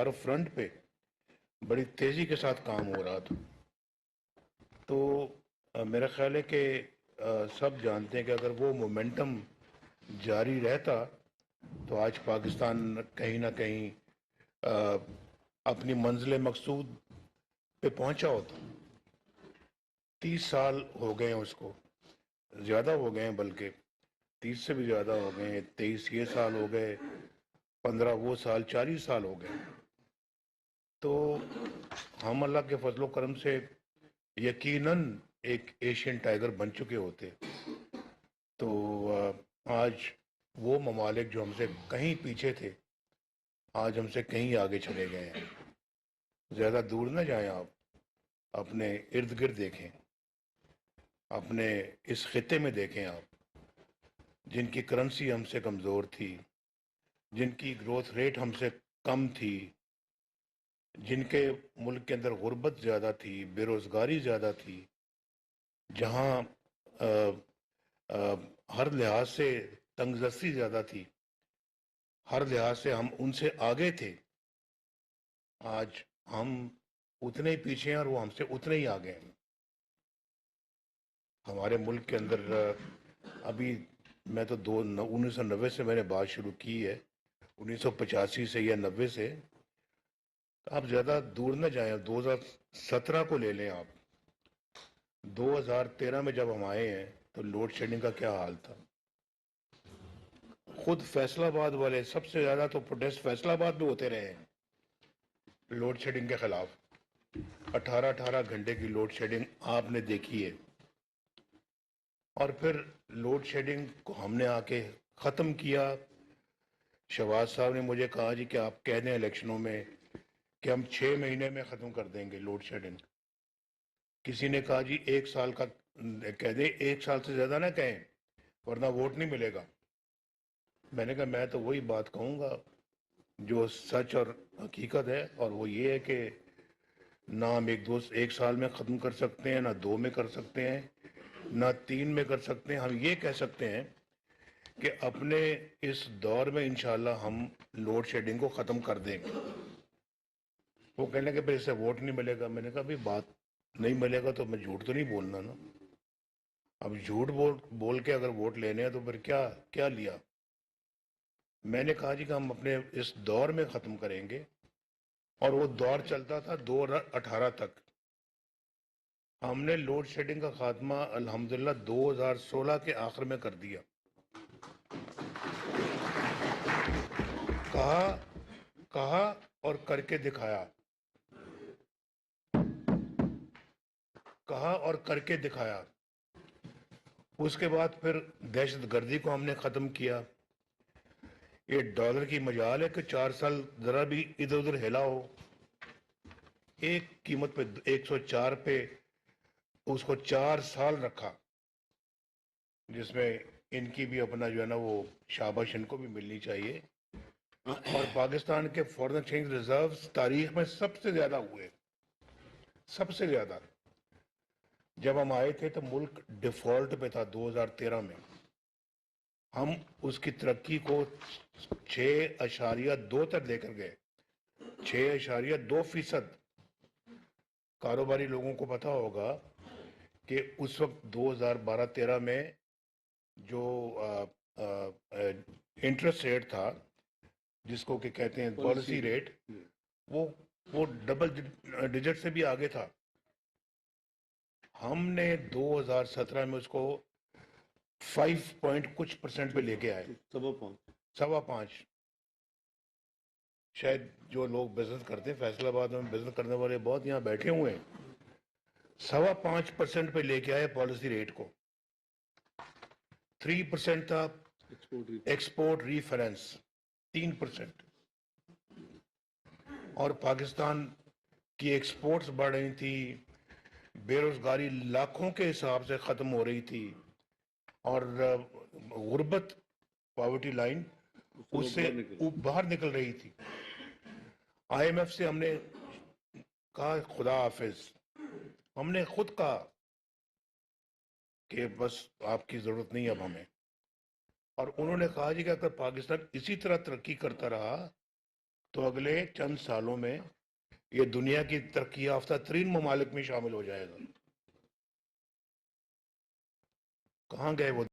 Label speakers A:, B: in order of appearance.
A: ہر front پہ بڑی تیزی کے ساتھ کام ہو رہا تھا. تو میرا خیال ہے کہ سب جانتے ہیں کہ اگر وہ مومنٹم جاری رہتا تو آج پاکستان کہیں نہ کہیں اپنی منزل مقصود پہ پہنچا ہوتا. 30 سال ہو گئے ہیں اس کو، زیادہ ہو گئے ہیں، بلکہ 30 سے بھی زیادہ ہو گئے ہیں. 23 یہ سال ہو گئے، 15 وہ سال، 40 سال ہو گئے. تو ہم اللہ کے فضل و کرم سے یقیناً ایک ایشین ٹائگر بن چکے ہوتے. تو آج وہ ممالک جو ہم سے کہیں پیچھے تھے آج ہم سے کہیں آگے چلے گئے ہیں. زیادہ دور نہ جائیں، آپ اپنے ارد گرد دیکھیں، اپنے اس خطے میں دیکھیں آپ، جن کی کرنسی ہم سے کمزور تھی، جن کی گروتھ ریٹ ہم سے کم تھی، جن کے ملک کے اندر غربت زیادہ تھی، بے روزگاری زیادہ تھی، جہاں ہر لحاظ سے تنگ دستی زیادہ تھی، ہر لحاظ سے ہم ان سے آگے تھے. آج ہم اتنے ہی پیچھے ہیں اور وہ ہم سے اتنے ہی آگے ہیں. ہمارے ملک کے اندر ابھی میں تو 1990 سے میں نے بات شروع کی ہے، 1985 سے یا 90 سے. آپ زیادہ دور نہ جائیں، 2017 کو لے لیں. آپ 2013 میں جب ہم آئے ہیں تو لوڈ شیڈنگ کا کیا حال تھا. خود فیصل آباد والے سب سے زیادہ تو پروٹیسٹ فیصل آباد میں ہوتے رہے ہیں لوڈ شیڈنگ کے خلاف. 18 گھنٹے کی لوڈ شیڈنگ آپ نے دیکھی ہے. اور پھر لوڈ شیڈنگ کو ہم نے آ کے ختم کیا. شہباز صاحب نے مجھے کہا جی کہ آپ کہہ دیں الیکشنوں میں کہ ہم 6 مہینے میں ختم کر دیں گے لوڈ شیڈنگ. کسی نے کہا جی 1 سال کا کہہ دیں، 1 سال سے زیادہ نہ کہیں ورنہ ووٹ نہیں ملے گا. میں نے کہا میں تو وہی بات کہوں گا جو سچ اور حقیقت ہے، اور وہ یہ ہے کہ نہ ہم 1 سال میں ختم کر سکتے ہیں، نہ 2 میں کر سکتے ہیں، نہ 3 میں کر سکتے ہیں. ہم یہ کہہ سکتے ہیں کہ اپنے اس دور میں انشاءاللہ ہم لوڈ شیڈنگ کو ختم کر دیں گے. وہ کہنے کہ پھر اس سے ووٹ نہیں ملے گا. میں نے کہا بھی بات نہیں ملے گا تو میں جھوٹ تو نہیں بولنا نا. اب جھوٹ بول کے اگر ووٹ لینے ہیں تو پھر کیا لیا. میں نے کہا جی کہ ہم اپنے اس دور میں ختم کریں گے، اور وہ دور چلتا تھا 2018 تک. ہم نے لوڈ شیڈنگ کا خاتمہ الحمدللہ 2016 کے آخر میں کر دیا. کہا اور کر کے دکھایا. کہا اور کر کے دکھایا. اس کے بعد پھر دہشت گردی کو ہم نے ختم کیا. یہ ڈالر کی مجال ہے کہ 4 سال ذرا بھی ادھر ادھر ہلا ہو، ایک قیمت پہ 104 پہ اس کو 4 سال رکھا، جس میں ان کی بھی اپنا جو ہے نا وہ شاباش ان کو بھی ملنی چاہیے. اور پاکستان کے فارن ایکسچینج ریزروز تاریخ میں سب سے زیادہ ہوئے، سب سے زیادہ. جب ہم آئے تھے تو ملک ڈیفالٹ پہ تھا 2013 میں. ہم اس کی ترقی کو 6.2 تک لے کر گئے. 6.2%. کاروباری لوگوں کو پتا ہوگا کہ اس وقت 2012-13 میں جو انٹرسٹ ریٹ تھا، جس کو کہ کہتے ہیں پالیسی ریٹ، وہ ڈبل ڈیجٹ سے بھی آگے تھا. ہم نے 2017 میں اس کو 5 پوائنٹ کچھ % پہ لے کے آئے. 5.25. شاید جو لوگ بزنس کرتے ہیں فیصل آباد میں بزنس کرنے والے بہت یہاں بیٹھے ہوئے ہیں، 5.25% پہ لے کے آئے پالیسی ریٹ کو. 3% تھا ایکسپورٹ ریفرنس، 3%. اور پاکستان کی ایکسپورٹس بڑھ رہی تھی، بے روزگاری لاکھوں کے حساب سے ختم ہو رہی تھی، اور غربت پاورٹی لائن اس سے باہر نکل رہی تھی. IMF سے ہم نے کہا خدا حافظ. ہم نے خود کہا کہ بس آپ کی ضرورت نہیں اب ہمیں. اور انہوں نے کہا جی کہ اگر پاکستان اسی طرح ترقی کرتا رہا تو اگلے چند سالوں میں یہ دنیا کی ترقی یافتہ ترین ممالک میں شامل ہو جائے گا. کہاں گئے وہ